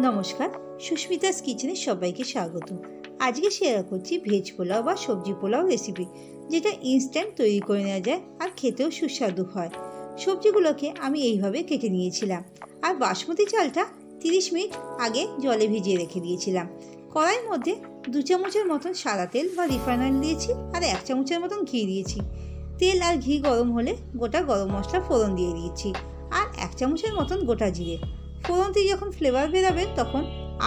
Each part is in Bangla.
নমস্কার, সুস্মিতাস কিচেনে সবাইকে স্বাগত। আজকে শেয়ার করছি ভেজ পোলাও বা সবজি পোলাও রেসিপি, যেটা ইনস্ট্যান্ট তৈরি করে নেওয়া যায় আর খেতেও সুস্বাদু হয়। সবজিগুলোকে আমি এইভাবে কেটে নিয়েছিলাম আর বাসমতি চালটা 30 মিনিট আগে জলে ভিজিয়ে রেখে দিয়েছিলাম। কড়াইয়ের মধ্যে 2 চামচের মতন সাদা তেল বা রিফাইন অয়েল দিয়েছি আর 1 চামচের মতন ঘি দিয়েছি। তেল আর ঘি গরম হলে গোটা গরম মশলা ফোড়ন দিয়ে দিয়েছি আর 1 চামচের মতন গোটা জিরে। ফোড়ন দিয়ে যখন ফ্লেভার বেরোবে তখন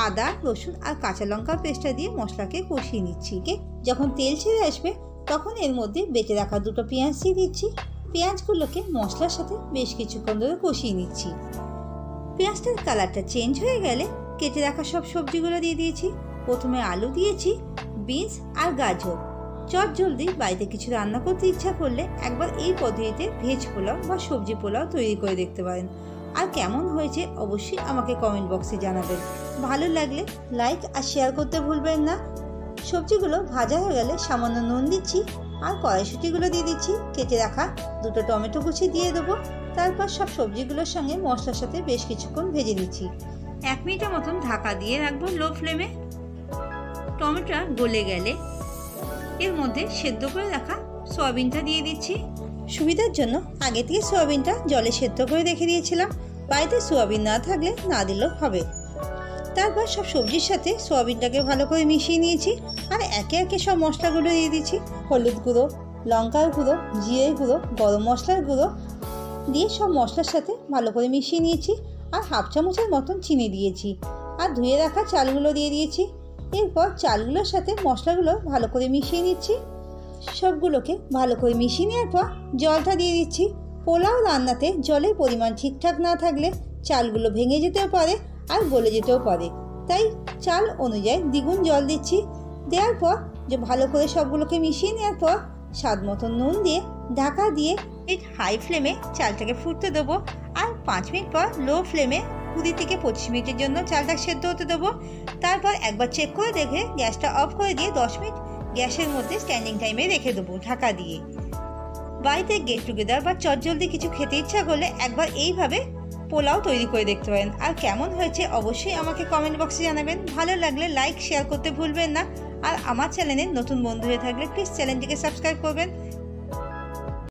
আদা, রসুন আর কাঁচা লঙ্কার পেস্টটা দিয়ে মশলাকে কষিয়ে নিচ্ছি। যখন তেল ছেড়ে আসবে তখন এর মধ্যে বেটে রাখা 2টো পেঁয়াজ দিয়ে দিচ্ছি। পেঁয়াজগুলোকে মশলার সাথে বেশ কিছুক্ষণ ধরে কষিয়ে নিচ্ছি। পেঁয়াজটার কালারটা চেঞ্জ হয়ে গেলে কেটে রাখা সব সবজিগুলো দিয়ে দিয়েছি। প্রথমে আলু দিয়েছি, বিনস আর গাজর। চটজলদি বাড়িতে কিছু রান্না করতে ইচ্ছা করলে একবার এই পদ্ধতিতে ভেজ পোলাও বা সবজি পোলাও তৈরি করে দেখতে পারেন। আর কেমন হয়েছে অবশ্যই আমাকে কমেন্ট বক্সে জানাবেন। ভালো লাগলে লাইক আর শেয়ার করতে ভুলবেন না। সবজিগুলো ভাজা হয়ে গেলে সামান্য নুন দিচ্ছি আর কড়াইশুঁটিগুলো দিয়ে দিচ্ছি। কেটে রাখা 2টো টমেটো কুচি দিয়ে দেবো। তারপর সব সবজিগুলোর সঙ্গে মশলার সাথে বেশ কিছুক্ষণ ভেজে নিচ্ছি। 1 মিনিটের মতন ঢাকা দিয়ে রাখবো লো ফ্লেমে। টমেটোটা গলে গেলে এর মধ্যে সেদ্ধ করে রাখা সয়াবিনটা দিয়ে দিচ্ছি। সুবিধার জন্য আগে থেকে সয়াবিনটা জলে সেদ্ধ করে রেখে দিয়েছিলাম। বাড়িতে সয়াবিন না থাকলে না দিলেও হবে। তারপর সব সবজির সাথে সয়াবিনটাকে ভালো করে মিশিয়ে নিয়েছি আর একে একে সব মশলাগুলো দিয়ে দিচ্ছি। হলুদ গুঁড়ো, লঙ্কার গুঁড়ো, জিরের গুঁড়ো, গরম মশলার গুঁড়ো দিয়ে সব মশলার সাথে ভালো করে মিশিয়ে নিয়েছি আর 1/2 চামচের মতন চিনি দিয়েছি আর ধুয়ে রাখা চালগুলো দিয়ে দিয়েছি। এরপর চালগুলোর সাথে মশলাগুলো ভালো করে মিশিয়ে নিচ্ছি। সবগুলোকে ভালো করে মিশিয়ে নেওয়ার পর জলটা দিয়ে দিচ্ছি। পোলাও রান্নাতে জলের পরিমাণ ঠিকঠাক না থাকলে চালগুলো ভেঙে যেতেও পারে আর গলে যেতেও পারে, তাই চাল অনুযায়ী দ্বিগুণ জল দিচ্ছি। দেওয়ার পর যে ভালো করে সবগুলোকে মিশিয়ে নেওয়ার পর স্বাদ মতো নুন দিয়ে ঢাকা দিয়ে হাই ফ্লেমে চালটাকে ফুটতে দেবো আর 5 মিনিট পর লো ফ্লেমে 20 থেকে 25 মিনিটের জন্য চালটা সেদ্ধ হতে দেবো। তারপর একবার চেক করে দেখে গ্যাসটা অফ করে দিয়ে 10 মিনিট গ্যাসের মধ্যে স্ট্যান্ডিং টাইমে রেখে দেবো ঢাকা দিয়ে। বাড়িতে গেট টুগেদার বা চটজলদি কিছু খেতে ইচ্ছা করলে একবার এইভাবে পোলাও তৈরি করে দেখতে পারেন। আর কেমন হয়েছে অবশ্যই আমাকে কমেন্ট বক্সে জানাবেন। ভালো লাগলে লাইক শেয়ার করতে ভুলবেন না। আর আমার চ্যানেলে নতুন বন্ধু হয়ে থাকলে প্লিজ চ্যানেলটিকে সাবস্ক্রাইব করবেন।